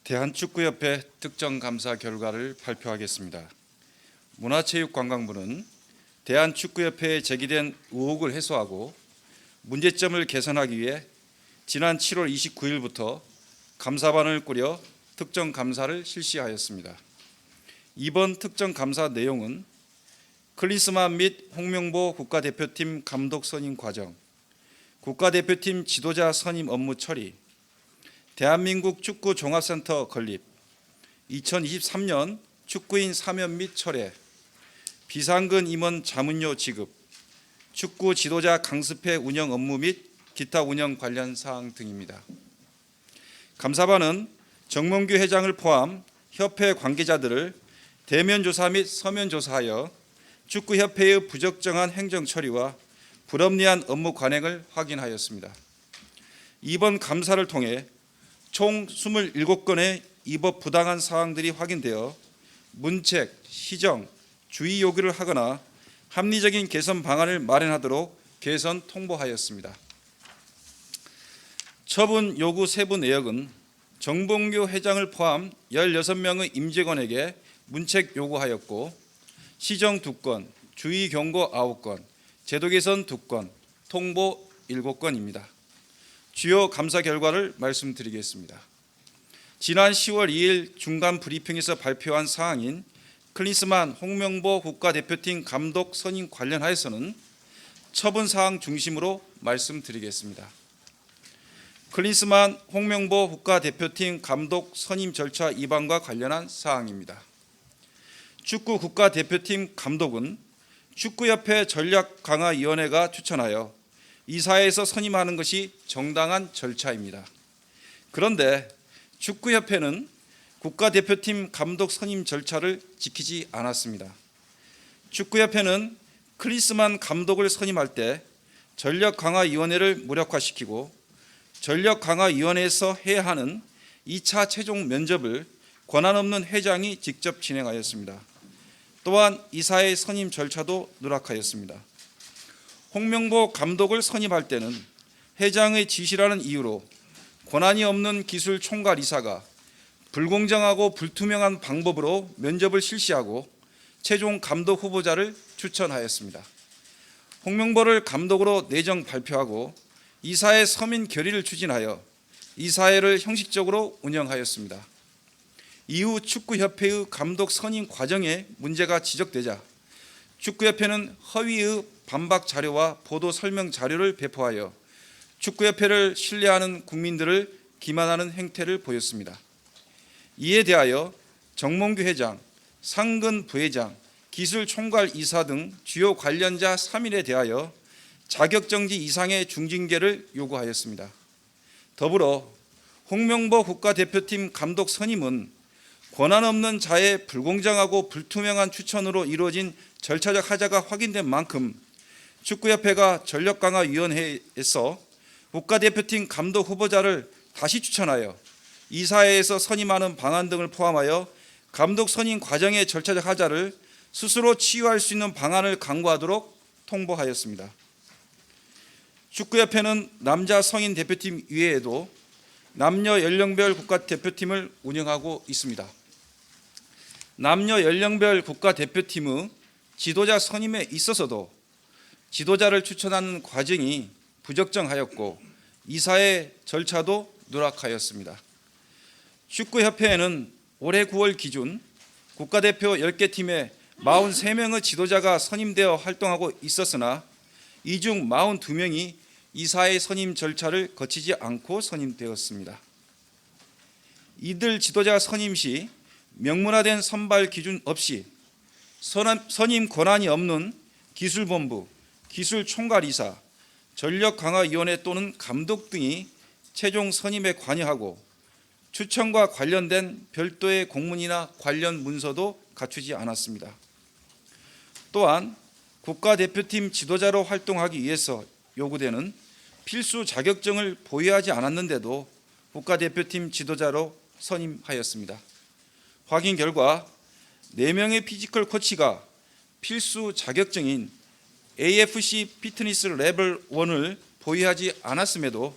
대한축구협회 특정감사 결과를 발표하겠습니다. 문화체육관광부는 대한축구협회에 제기된 의혹을 해소하고 문제점을 개선하기 위해 지난 7월 29일부터 감사반을 꾸려 특정감사를 실시하였습니다. 이번 특정감사 내용은 클린스만 및 홍명보 국가대표팀 감독 선임 과정, 국가대표팀 지도자 선임 업무 처리, 대한민국 축구 종합센터 건립, 2023년 축구인 사면 및 철회, 비상근 임원 자문료 지급, 축구 지도자 강습회 운영 업무 및 기타 운영 관련 사항 등입니다. 감사반은 정몽규 회장을 포함 협회 관계자들을 대면 조사 및 서면 조사하여 축구협회의 부적정한 행정 처리와 불합리한 업무 관행을 확인하였습니다. 이번 감사를 통해 총 27건의 위법 부당한 사항들이 확인되어 문책, 시정, 주의 요구를 하거나 합리적인 개선 방안을 마련하도록 개선 통보하였습니다. 처분 요구 세부 내역은 정봉규 회장을 포함 16명의 임직원에게 문책 요구하였고, 시정 2건, 주의 경고 9건, 제도 개선 2건, 통보 7건입니다. 주요 감사 결과를 말씀드리겠습니다. 지난 10월 2일 중간 브리핑에서 발표한 사항인 클린스만 홍명보 국가대표팀 감독 선임 관련하여서는 처분 사항 중심으로 말씀드리겠습니다. 클린스만 홍명보 국가대표팀 감독 선임 절차 위반과 관련한 사항입니다. 축구 국가대표팀 감독은 축구협회 전략강화위원회가 추천하여 이사회에서 선임하는 것이 정당한 절차입니다. 그런데 축구협회는 국가대표팀 감독 선임 절차를 지키지 않았습니다. 축구협회는 클린스만 감독을 선임할 때 전력강화위원회를 무력화시키고 전력강화위원회에서 해야 하는 2차 최종 면접을 권한 없는 회장이 직접 진행하였습니다. 또한 이사회 선임 절차도 누락하였습니다. 홍명보 감독을 선임할 때는 회장의 지시라는 이유로 권한이 없는 기술 총괄 이사가 불공정하고 불투명한 방법으로 면접을 실시하고 최종 감독 후보자를 추천하였습니다. 홍명보를 감독으로 내정 발표하고 이사회 서민 결의를 추진하여 이사회를 형식적으로 운영하였습니다. 이후 축구협회의 감독 선임 과정에 문제가 지적되자 축구협회는 허위의 반박 자료와 보도 설명 자료를 배포하여 축구협회를 신뢰하는 국민들을 기만하는 행태를 보였습니다. 이에 대하여 정몽규 회장, 상근 부회장, 기술 총괄 이사 등 주요 관련자 3인에 대하여 자격정지 이상의 중징계를 요구하였습니다. 더불어 홍명보 국가대표팀 감독 선임은 권한 없는 자의 불공정하고 불투명한 추천으로 이루어진 절차적 하자가 확인된 만큼 축구협회가 전력강화위원회에서 국가대표팀 감독 후보자를 다시 추천하여 이사회에서 선임하는 방안 등을 포함하여 감독 선임 과정의 절차적 하자를 스스로 치유할 수 있는 방안을 강구하도록 통보하였습니다. 축구협회는 남자 성인 대표팀 이외에도 남녀 연령별 국가대표팀을 운영하고 있습니다. 남녀 연령별 국가대표팀의 지도자 선임에 있어서도 지도자를 추천하는 과정이 부적정하였고 이사회 절차도 누락하였습니다. 축구협회에는 올해 9월 기준 국가대표 10개 팀에 43명의 지도자가 선임되어 활동하고 있었으나 이 중 42명이 이사회 선임 절차를 거치지 않고 선임되었습니다. 이들 지도자 선임 시 명문화된 선발 기준 없이 선임 권한이 없는 기술본부, 기술총괄이사, 전력강화위원회 또는 감독 등이 최종 선임에 관여하고 추천과 관련된 별도의 공문이나 관련 문서도 갖추지 않았습니다. 또한 국가대표팀 지도자로 활동하기 위해서 요구되는 필수 자격증을 보유하지 않았는데도 국가대표팀 지도자로 선임하였습니다. 확인 결과 4명의 피지컬 코치가 필수 자격증인 AFC 피트니스 레벨 1을 보유하지 않았음에도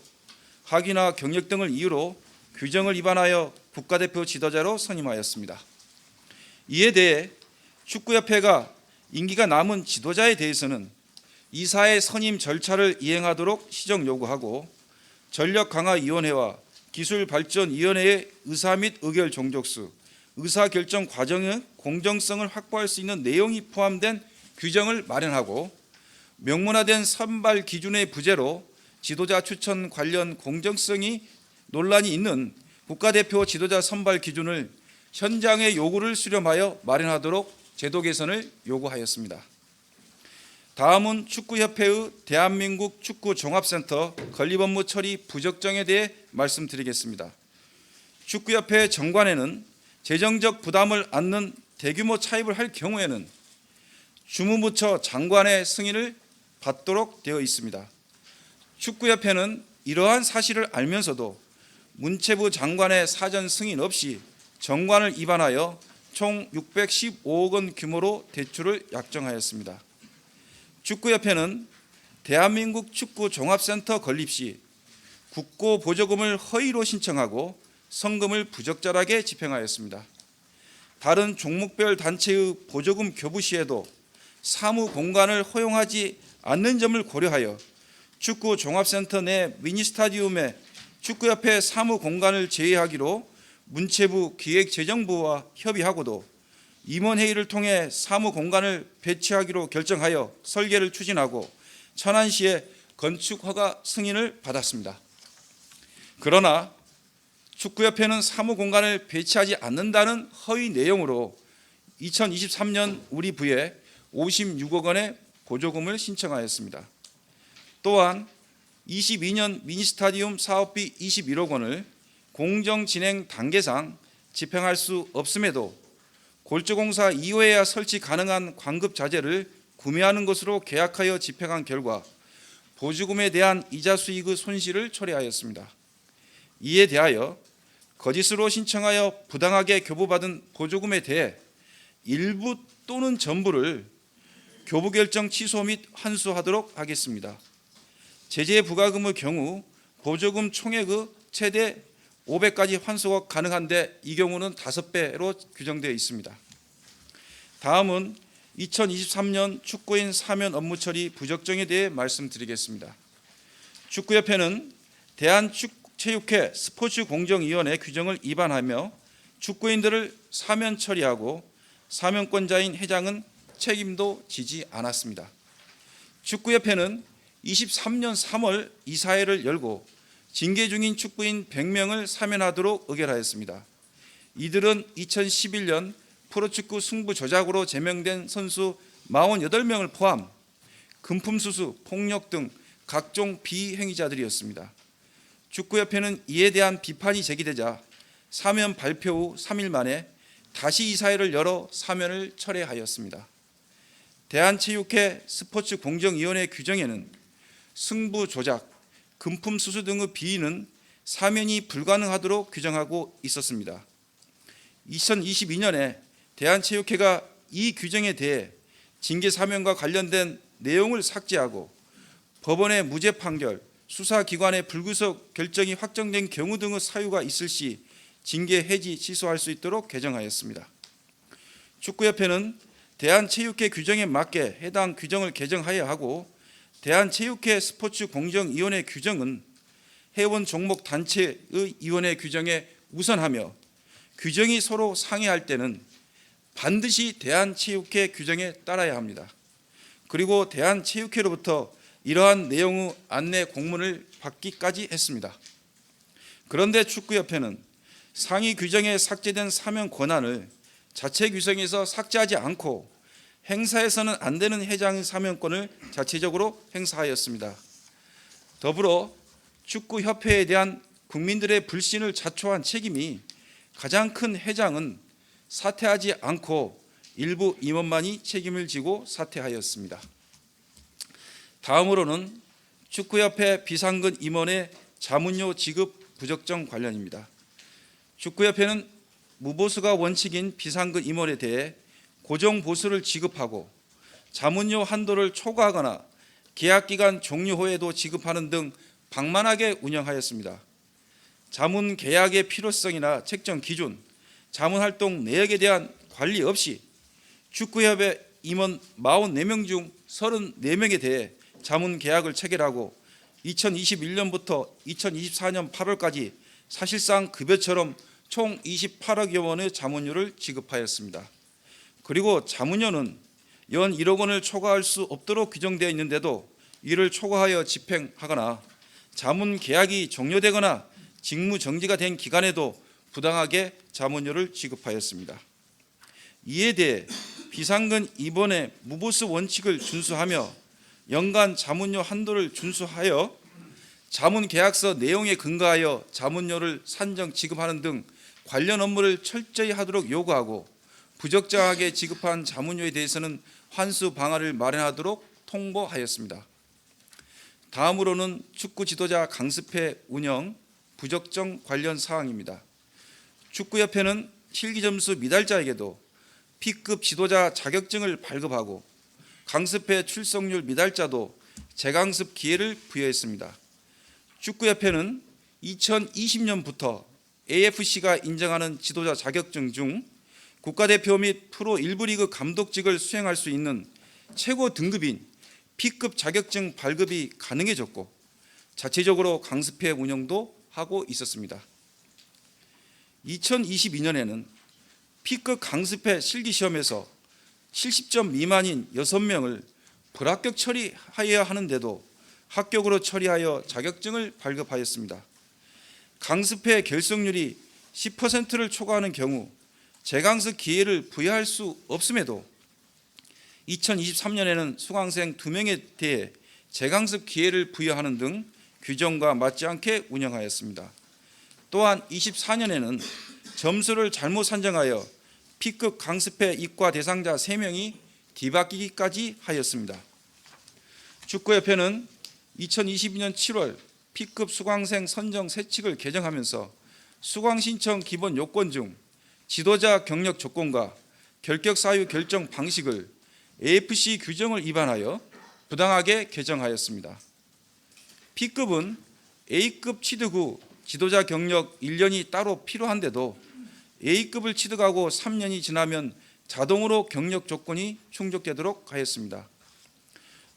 학위나 경력 등을 이유로 규정을 위반하여 국가대표 지도자로 선임하였습니다. 이에 대해 축구협회가 임기가 남은 지도자에 대해서는 이사의 선임 절차를 이행하도록 시정 요구하고 전력강화위원회와 기술발전위원회의 의사 및 의결 종족수, 의사결정 과정의 공정성을 확보할 수 있는 내용이 포함된 규정을 마련하고 명문화된 선발 기준의 부재로 지도자 추천 관련 공정성이 논란이 있는 국가대표 지도자 선발 기준을 현장의 요구를 수렴하여 마련하도록 제도 개선을 요구하였습니다. 다음은 축구협회의 대한민국 축구종합센터 건립업무 처리 부적정에 대해 말씀드리겠습니다. 축구협회 정관에는 재정적 부담을 안는 대규모 차입을 할 경우에는 주무부처 장관의 승인을 받도록 되어 있습니다. 축구협회는 이러한 사실을 알면서도 문체부 장관의 사전 승인 없이 정관을 위반하여 총 615억 원 규모로 대출을 약정하였습니다. 축구협회는 대한민국 축구종합센터 건립 시 국고 보조금을 허위로 신청하고 성금을 부적절하게 집행하였습니다. 다른 종목별 단체의 보조금 교부 시에도 사무 공간을 허용하지 않는 점을 고려하여 축구종합센터 내 미니스타디움에 축구협회 사무 공간을 제외하기로 문체부 기획재정부와 협의하고도 임원회의를 통해 사무 공간을 배치하기로 결정하여 설계를 추진하고 천안시의 건축허가 승인을 받았습니다. 그러나 축구협회는 사무 공간을 배치하지 않는다는 허위 내용으로 2023년 우리 부에 56억 원의 보조금을 신청하였습니다. 또한 22년 미니스타디움 사업비 21억 원을 공정진행 단계상 집행할 수 없음에도 골조공사 이외에야 설치 가능한 광급자재를 구매하는 것으로 계약하여 집행한 결과 보조금에 대한 이자 수익의 손실을 초래하였습니다. 이에 대하여 거짓으로 신청하여 부당하게 교부받은 보조금에 대해 일부 또는 전부를 교부결정 취소 및 환수하도록 하겠습니다. 제재 부과금의 경우 보조금 총액의 최대 500까지 환수가 가능한데 이 경우는 5배로 규정되어 있습니다. 다음은 2023년 축구인 사면 업무 처리 부적정에 대해 말씀드리겠습니다. 축구협회는 대한체육회 스포츠공정위원회 규정을 위반하며 축구인들을 사면 처리하고 사면권자인 회장은 책임도 지지 않았습니다. 축구협회는 23년 3월 이사회를 열고 징계 중인 축구인 100명을 사면하도록 의결하였습니다. 이들은 2011년 프로축구 승부 조작으로 제명된 선수 48명을 포함 금품수수, 폭력 등 각종 비행위자들이었습니다. 축구협회는 이에 대한 비판이 제기되자 사면 발표 후 3일 만에 다시 이사회를 열어 사면을 철회하였습니다. 대한체육회 스포츠공정위원회 규정에는 승부 조작, 금품 수수 등의 비위는 사면이 불가능하도록 규정하고 있었습니다. 2022년에 대한체육회가 이 규정에 대해 징계 사면과 관련된 내용을 삭제하고 법원의 무죄 판결, 수사기관의 불구속 결정이 확정된 경우 등의 사유가 있을 시 징계 해지 취소할 수 있도록 개정하였습니다. 축구협회는 대한체육회 규정에 맞게 해당 규정을 개정하여야 하고 대한체육회 스포츠공정위원회 규정은 회원 종목 단체의 위원회 규정에 우선하며 규정이 서로 상이할 때는 반드시 대한체육회 규정에 따라야 합니다. 그리고 대한체육회로부터 이러한 내용의 안내 공문을 받기까지 했습니다. 그런데 축구협회는 상위 규정에 삭제된 사면 권한을 자체 규정에서 삭제하지 않고 행사해서는 안 되는 회장의 사면권을 자체적으로 행사하였습니다. 더불어 축구협회에 대한 국민들의 불신을 자초한 책임이 가장 큰 회장은 사퇴하지 않고 일부 임원만이 책임을 지고 사퇴하였습니다. 다음으로는 축구협회 비상근 임원의 자문료 지급 부적정 관련입니다. 축구협회는 무보수가 원칙인 비상근 임원에 대해 고정보수를 지급하고 자문료 한도를 초과하거나 계약기간 종료 후에도 지급하는 등 방만하게 운영하였습니다. 자문 계약의 필요성이나 책정 기준, 자문 활동 내역에 대한 관리 없이 축구협회 임원 44명 중 34명에 대해 자문 계약을 체결하고 2021년부터 2024년 8월까지 사실상 급여처럼 총 28억여 원의 자문료를 지급하였습니다. 그리고 자문료는 연 1억 원을 초과할 수 없도록 규정되어 있는데도 이를 초과하여 집행하거나 자문 계약이 종료되거나 직무 정지가 된 기간에도 부당하게 자문료를 지급하였습니다. 이에 대해 비상근 입원의 무보수 원칙을 준수하며 연간 자문료 한도를 준수하여 자문 계약서 내용에 근거하여 자문료를 산정 지급하는 등 관련 업무를 철저히 하도록 요구하고 부적정하게 지급한 자문료에 대해서는 환수 방안을 마련하도록 통보하였습니다. 다음으로는 축구 지도자 강습회 운영 부적정 관련 사항입니다. 축구협회는 실기 점수 미달자에게도 P급 지도자 자격증을 발급하고 강습회 출석률 미달자도 재강습 기회를 부여했습니다. 축구협회는 2020년부터 AFC가 인정하는 지도자 자격증 중 국가대표 및 프로 1부 리그 감독직을 수행할 수 있는 최고 등급인 P급 자격증 발급이 가능해졌고 자체적으로 강습회 운영도 하고 있었습니다. 2022년에는 P급 강습회 실기시험에서 70점 미만인 6명을 불합격 처리하여야 하는데도 합격으로 처리하여 자격증을 발급하였습니다. 강습회 결석률이 10%를 초과하는 경우 재강습 기회를 부여할 수 없음에도 2023년에는 수강생 2명에 대해 재강습 기회를 부여하는 등 규정과 맞지 않게 운영하였습니다. 또한 24년에는 점수를 잘못 산정하여 P급 강습회 입과 대상자 3명이 뒤바뀌기까지 하였습니다. 축구협회는 2022년 7월 P급 수강생 선정 세칙을 개정하면서 수강 신청 기본 요건 중 지도자 경력 조건과 결격 사유 결정 방식을 AFC 규정을 위반하여 부당하게 개정하였습니다. P급은 A급 취득 후 지도자 경력 1년이 따로 필요한데도 A급을 취득하고 3년이 지나면 자동으로 경력 조건이 충족되도록 하였습니다.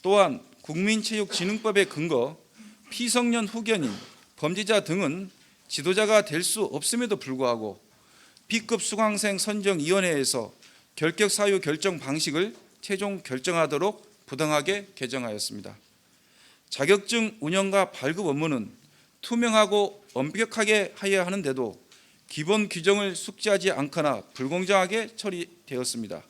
또한 국민체육진흥법에 근거 피성년 후견인, 범죄자 등은 지도자가 될 수 없음에도 불구하고 B급 수강생 선정위원회에서 결격 사유 결정 방식을 최종 결정하도록 부당하게 개정하였습니다. 자격증 운영과 발급 업무는 투명하고 엄격하게 하여야 하는데도 기본 규정을 숙지하지 않거나 불공정하게 처리되었습니다.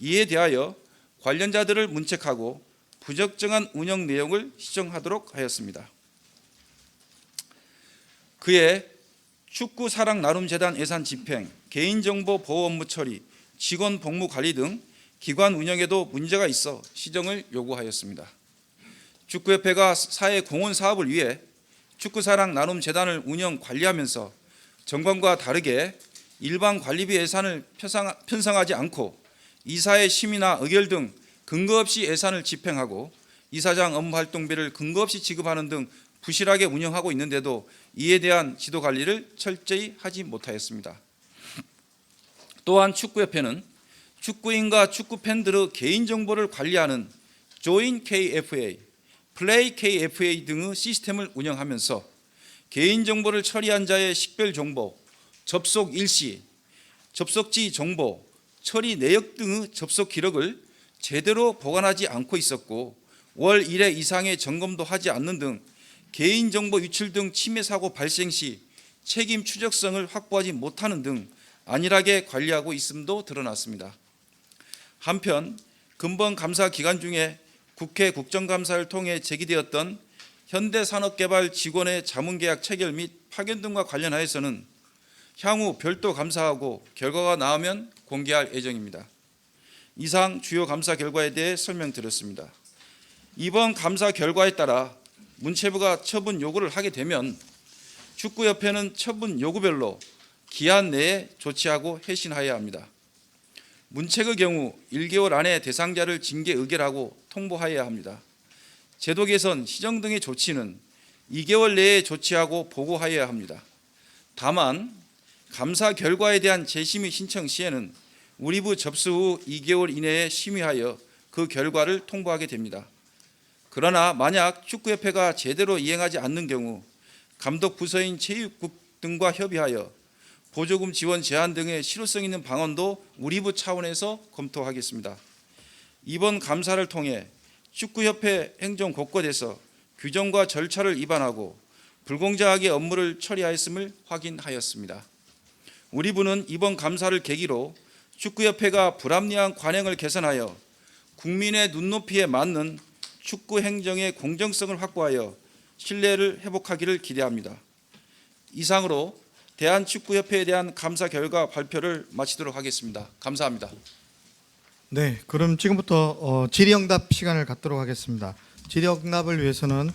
이에 대하여 관련자들을 문책하고 부적정한 운영 내용을 시정하도록 하였습니다. 그에 축구사랑나눔재단 예산 집행, 개인정보 보호 업무 처리, 직원 복무 관리 등 기관 운영에도 문제가 있어 시정을 요구하였습니다. 축구협회가 사회 공헌 사업을 위해 축구사랑나눔재단을 운영 관리하면서 정관과 다르게 일반 관리비 예산을 편성하지 않고 이사의 심의나 의결 등 근거 없이 예산을 집행하고 이사장 업무 활동비를 근거 없이 지급하는 등 부실하게 운영하고 있는데도 이에 대한 지도 관리를 철저히 하지 못하였습니다. 또한 축구협회는 축구인과 축구팬들의 개인정보를 관리하는 조인 KFA, 플레이 KFA 등의 시스템을 운영하면서 개인정보를 처리한 자의 식별정보, 접속 일시, 접속지 정보, 처리 내역 등의 접속 기록을 제대로 보관하지 않고 있었고 월 1회 이상의 점검도 하지 않는 등 개인정보 유출 등 침해 사고 발생 시 책임 추적성을 확보하지 못하는 등 안일하게 관리하고 있음도 드러났습니다. 한편 근본 감사 기간 중에 국회 국정감사를 통해 제기되었던 현대산업개발 직원의 자문계약 체결 및 파견 등과 관련하여서는 향후 별도 감사하고 결과가 나오면 공개할 예정입니다. 이상 주요 감사 결과에 대해 설명드렸습니다. 이번 감사 결과에 따라 문체부가 처분 요구를 하게 되면 축구협회는 처분 요구별로 기한 내에 조치하고 회신하여야 합니다. 문책의 경우 1개월 안에 대상자를 징계 의결하고 통보하여야 합니다. 제도 개선, 시정 등의 조치는 2개월 내에 조치하고 보고하여야 합니다. 다만 감사 결과에 대한 재심의 신청 시에는 우리부 접수 후 2개월 이내에 심의하여 그 결과를 통보하게 됩니다. 그러나 만약 축구협회가 제대로 이행하지 않는 경우 감독 부서인 체육국 등과 협의하여 보조금 지원 제한 등의 실효성 있는 방안도 우리부 차원에서 검토하겠습니다. 이번 감사를 통해 축구협회 행정 곳곳에서 규정과 절차를 위반하고 불공정하게 업무를 처리하였음을 확인하였습니다. 우리 부는 이번 감사를 계기로 축구협회가 불합리한 관행을 개선하여 국민의 눈높이에 맞는 축구 행정의 공정성을 확보하여 신뢰를 회복하기를 기대합니다. 이상으로 대한축구협회에 대한 감사 결과 발표를 마치도록 하겠습니다. 감사합니다. 네, 그럼 지금부터 질의응답 시간을 갖도록 하겠습니다. 질의응답을 위해서는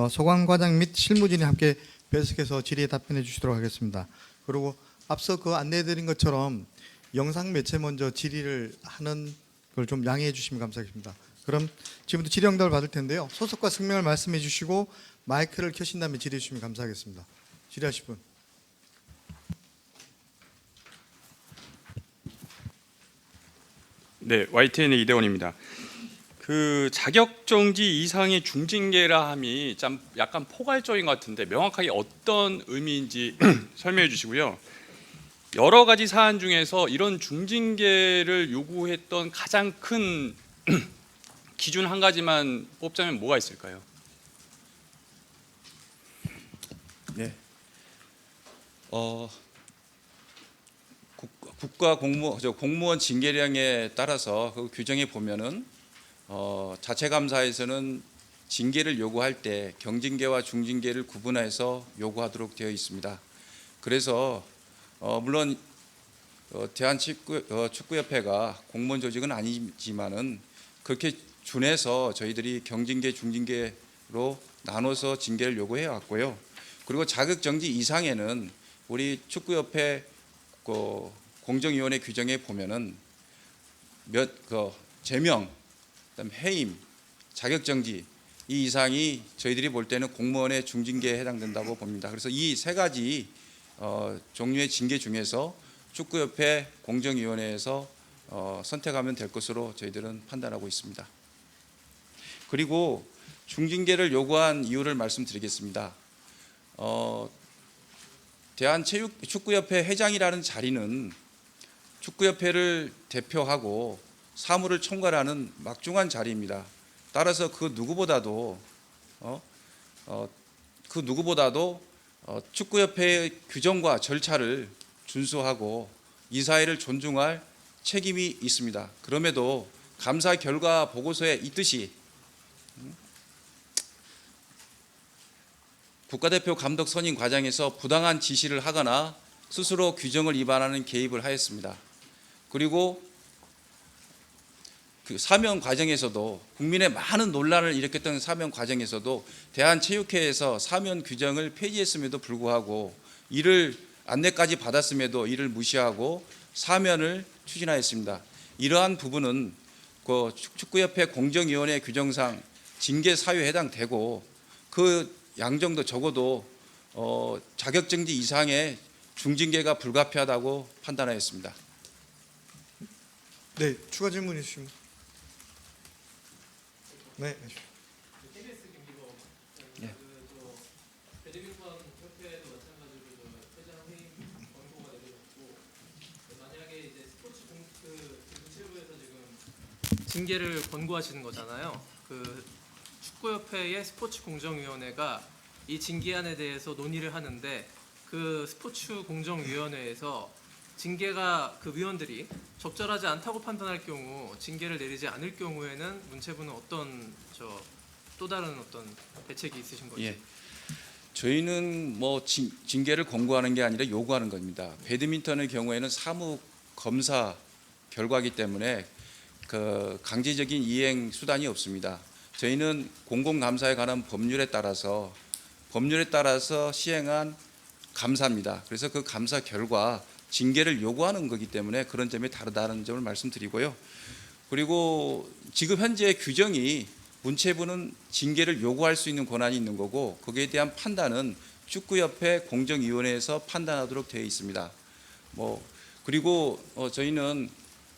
소관과장 및 실무진이 함께 배석해서 질의에 답변해 주시도록 하겠습니다. 그리고 앞서 안내해드린 것처럼 영상 매체 먼저 질의를 하는 걸 좀 양해해 주시면 감사하겠습니다. 그럼 지금부터 질의응답을 받을 텐데요. 소속과 성명을 말씀해 주시고 마이크를 켜신 다음에 질의해 주시면 감사하겠습니다. 질의하실 분. 네, YTN의 이대원입니다. 그 자격정지 이상의 중징계라 함이 좀 약간 포괄적인 것 같은데 명확하게 어떤 의미인지 설명해 주시고요. 여러 가지 사안 중에서 이런 중징계를 요구했던 가장 큰 기준 한 가지만 뽑자면 뭐가 있을까요? 네. 공무원 징계령에 따라서 그 규정에 보면은 자체감사에서는 징계를 요구할 때 경징계와 중징계를 구분해서 요구하도록 되어 있습니다. 그래서 물론 대한축구협회가 공무원 조직은 아니지만은 그렇게 준해서 저희들이 경징계, 중징계로 나눠서 징계를 요구해 왔고요. 그리고 자격정지 이상에는 우리 축구협회 공정위원회 규정에 보면은 제명, 그다음 해임, 자격정지 이 이상이 저희들이 볼 때는 공무원의 중징계에 해당된다고 봅니다. 그래서 이 세 가지 종류의 징계 중에서 축구협회 공정위원회에서 선택하면 될 것으로 저희들은 판단하고 있습니다. 그리고 중징계를 요구한 이유를 말씀드리겠습니다. 대한축구협회 회장이라는 자리는 축구협회를 대표하고 사무를 총괄하는 막중한 자리입니다. 따라서 그 누구보다도 축구협회의 규정과 절차를 준수하고 이 사회를 존중할 책임이 있습니다. 그럼에도 감사 결과 보고서에 있듯이 국가대표 감독 선임 과정에서 부당한 지시를 하거나 스스로 규정을 위반하는 개입을 하였습니다. 그리고 그 사면 과정에서도 국민의 많은 논란을 일으켰던 사면 과정에서도 대한체육회에서 사면 규정을 폐지했음에도 불구하고 이를 안내까지 받았음에도 이를 무시하고 사면을 추진하였습니다. 이러한 부분은 그 축구협회 공정위원회 규정상 징계 사유에 해당되고 그 양정도 적어도 자격정지 이상의 중징계가 불가피하다고 판단하였습니다. 네, 추가 질문 있으십니까? 네. 네. 배드민턴 협회도 마찬가지로 회장 회의 권고가 내려졌고 만약에 이제 스포츠 문체부에서 지금 징계를 권고하시는 거잖아요. 그 축구협회의 스포츠 공정위원회가 이 징계안에 대해서 논의를 하는데 그 스포츠 공정위원회에서 징계가 그 위원들이 적절하지 않다고 판단할 경우 징계를 내리지 않을 경우에는 문체부는 어떤 또 다른 어떤 대책이 있으신 건지? 예. 저희는 뭐 징계를 권고하는 게 아니라 요구하는 겁니다. 배드민턴의 경우에는 사무 검사 결과이기 때문에 그 강제적인 이행 수단이 없습니다. 저희는 공공감사에 관한 법률에 따라서 시행한 감사입니다. 그래서 그 감사 결과 징계를 요구하는 거기 때문에 그런 점이 다르다는 점을 말씀드리고요. 그리고 지금 현재 규정이 문체부는 징계를 요구할 수 있는 권한이 있는 거고 거기에 대한 판단은 축구협회 공정위원회에서 판단하도록 되어 있습니다. 그리고 저희는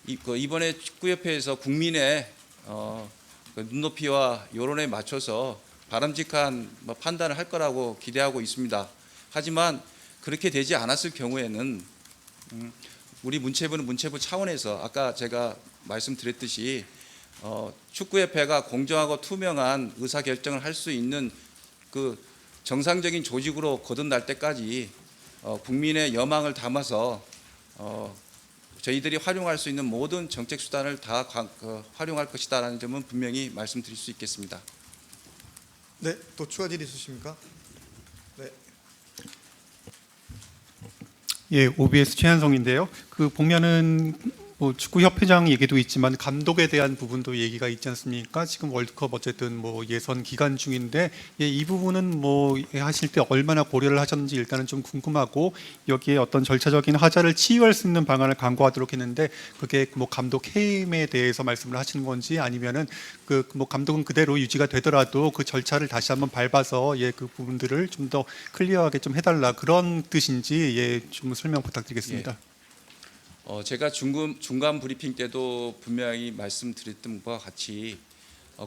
이번에 축구협회에서 국민의 그 눈높이와 여론에 맞춰서 바람직한 판단을 할 거라고 기대하고 있습니다. 하지만 그렇게 되지 않았을 경우에는 우리 문체부는 문체부 차원에서 아까 제가 말씀드렸듯이 축구협회가 공정하고 투명한 의사결정을 할 수 있는 그 정상적인 조직으로 거듭날 때까지 국민의 여망을 담아서 저희들이 활용할 수 있는 모든 정책 수단을 다 활용할 것이다라는 점은 분명히 말씀드릴 수 있겠습니다. 네, 또 추가 질의 있으십니까? 네. 예, OBS 최한성인데요. 그 보면은 뭐 축구협회장 얘기도 있지만 감독에 대한 부분도 얘기가 있지 않습니까? 지금 월드컵 어쨌든 뭐 예선 기간 중인데 이 부분은 뭐 하실 때 얼마나 고려를 하셨는지 일단은 좀 궁금하고 여기에 어떤 절차적인 하자를 치유할 수 있는 방안을 강구하도록 했는데 그게 뭐 감독 해임에 대해서 말씀을 하시는 건지 아니면은 그 뭐 감독은 그대로 유지가 되더라도 그 절차를 다시 한번 밟아서 그 부분들을 좀 더 클리어하게 좀 해달라 그런 뜻인지 좀 설명 부탁드리겠습니다. 제가 중간 브리핑 때도 분명히 말씀드렸던 것과 같이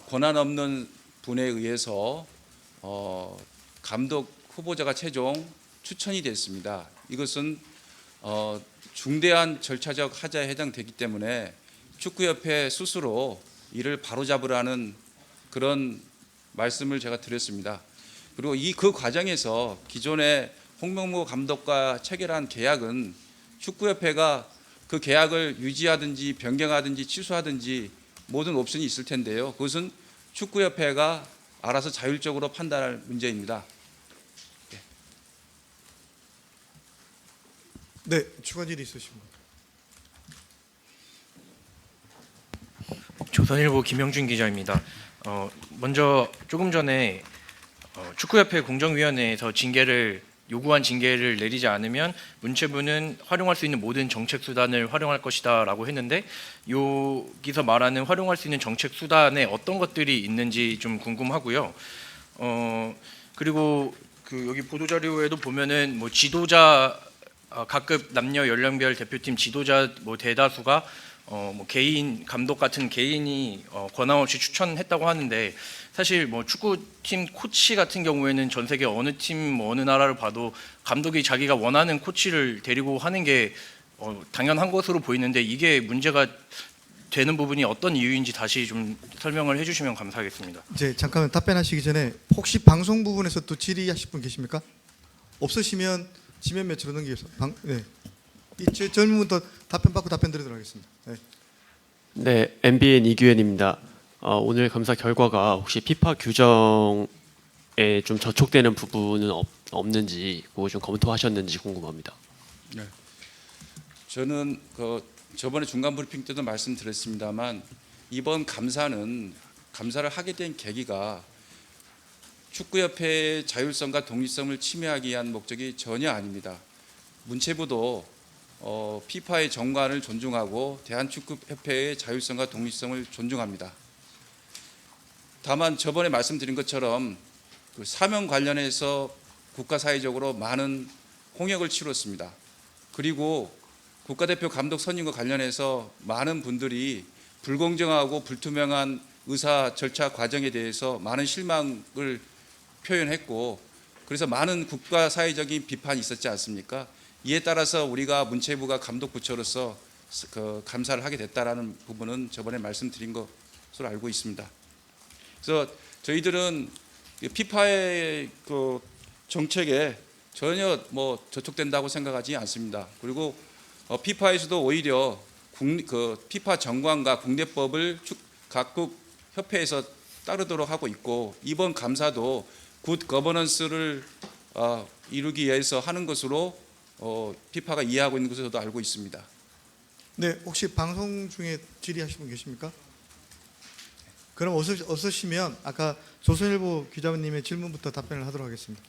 권한 없는 분에 의해서 감독 후보자가 최종 추천이 됐습니다. 이것은 중대한 절차적 하자에 해당되기 때문에 축구협회 스스로 이를 바로잡으라는 그런 말씀을 제가 드렸습니다. 그리고 그 과정에서 기존의 홍명보 감독과 체결한 계약은 축구협회가 그 계약을 유지하든지 변경하든지 취소하든지 모든 옵션이 있을 텐데요. 그것은 축구협회가 알아서 자율적으로 판단할 문제입니다. 네, 추가 질의 있으십니까? 조선일보 김영준 기자입니다. 먼저 조금 전에 축구협회 공정위원회에서 요구한 징계를 내리지 않으면 문체부는 활용할 수 있는 모든 정책 수단을 활용할 것이다라고 했는데 여기서 말하는 활용할 수 있는 정책 수단에 어떤 것들이 있는지 좀 궁금하고요. 그리고 여기 보도 자료에도 보면은 뭐 지도자 각급 남녀 연령별 대표팀 지도자 뭐 대다수가 뭐 개인 감독 같은 개인이 권한 없이 추천했다고 하는데 사실 뭐 축구팀 코치 같은 경우에는 전 세계 어느 팀 어느 나라를 봐도 감독이 자기가 원하는 코치를 데리고 하는 게 당연한 것으로 보이는데 이게 문제가 되는 부분이 어떤 이유인지 다시 좀 설명을 해주시면 감사하겠습니다. 이제 잠깐 답변하시기 전에 혹시 방송 부분에서 또 질의하실 분 계십니까? 없으시면 지면 매체로 넘기겠습니다. 네. 이 질문부터 답변 받고 답변 드리도록 하겠습니다. 네. 네, MBN 이규현입니다. 오늘 감사 결과가 혹시 피파 규정에 좀 저촉되는 부분은 없는지 그거 좀 검토하셨는지 궁금합니다. 네. 저는 저번에 중간 브리핑 때도 말씀드렸습니다만 이번 감사를 하게 된 계기가 축구협회의 자율성과 독립성을 침해하기 위한 목적이 전혀 아닙니다. 문체부도 피파의 정관을 존중하고 대한축구협회의 자율성과 독립성을 존중합니다. 다만 저번에 말씀드린 것처럼 그 사명 관련해서 국가사회적으로 많은 홍역을 치렀습니다. 그리고 국가대표 감독 선임과 관련해서 많은 분들이 불공정하고 불투명한 의사 절차 과정에 대해서 많은 실망을 표현했고 그래서 많은 국가사회적인 비판이 있었지 않습니까? 이에 따라서 우리가 문체부가 감독부처로서 감사를 하게 됐다라는 부분은 저번에 말씀드린 것으로 알고 있습니다. 그래서 저희들은 피파의 정책에 전혀 저촉된다고 생각하지 않습니다. 그리고 피파에서도 오히려 피파 정관과 국내법을 각국 협회에서 따르도록 하고 있고 이번 감사도 굿 거버넌스를 이루기 위해서 하는 것으로 피파가 이해하고 있는 것으로 저도 알고 있습니다. 네, 혹시 방송 중에 질의하실 분 계십니까? 그럼 없으시면 아까 조선일보 기자님의 질문부터 답변을 하도록 하겠습니다.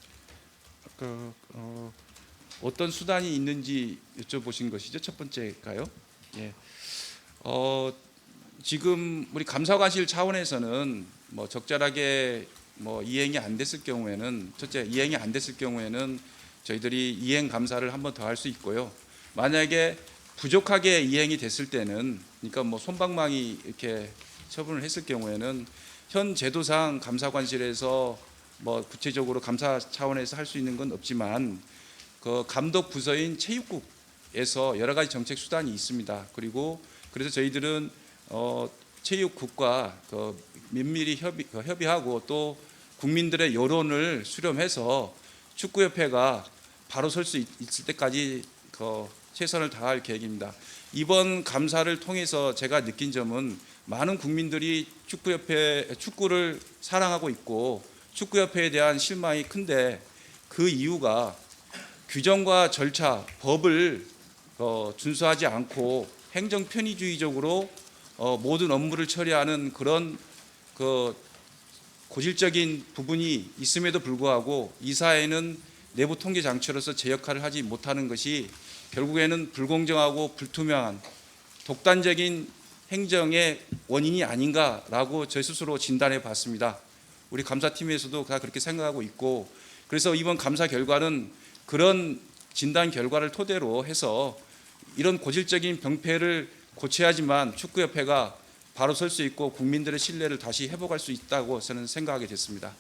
어떤 수단이 있는지 여쭤보신 것이죠. 첫 번째가요. 예. 지금 우리 감사관실 차원에서는 적절하게 뭐 이행이 안 됐을 경우에는 첫째 이행이 안 됐을 경우에는 저희들이 이행 감사를 한 번 더 할 수 있고요. 만약에 부족하게 이행이 됐을 때는 그러니까 뭐 솜방망이 이렇게 처분을 했을 경우에는 현 제도상 감사관실에서 뭐 구체적으로 감사 차원에서 할 수 있는 건 없지만 그 감독 부서인 체육국에서 여러 가지 정책 수단이 있습니다. 그리고 그래서 저희들은 체육국과 그 면밀히 협의하고 또 국민들의 여론을 수렴해서 축구협회가 바로 설 수 있을 때까지 최선을 다할 계획입니다. 이번 감사를 통해서 제가 느낀 점은 많은 국민들이 축구를 사랑하고 있고 축구협회에 대한 실망이 큰데 그 이유가 규정과 절차, 법을 준수하지 않고 행정 편의주의적으로 모든 업무를 처리하는 그런 고질적인 부분이 있음에도 불구하고 이사회는 내부 통계 장치로서 제 역할을 하지 못하는 것이 결국에는 불공정하고 불투명한 독단적인 행정의 원인이 아닌가라고 저 스스로 진단해 봤습니다. 우리 감사팀에서도 다 그렇게 생각하고 있고 그래서 이번 감사 결과는 그런 진단 결과를 토대로 해서 이런 고질적인 병폐를 고쳐야지만 축구협회가 바로 설 수 있고 국민들의 신뢰를 다시 회복할 수 있다고 저는 생각하게 됐습니다.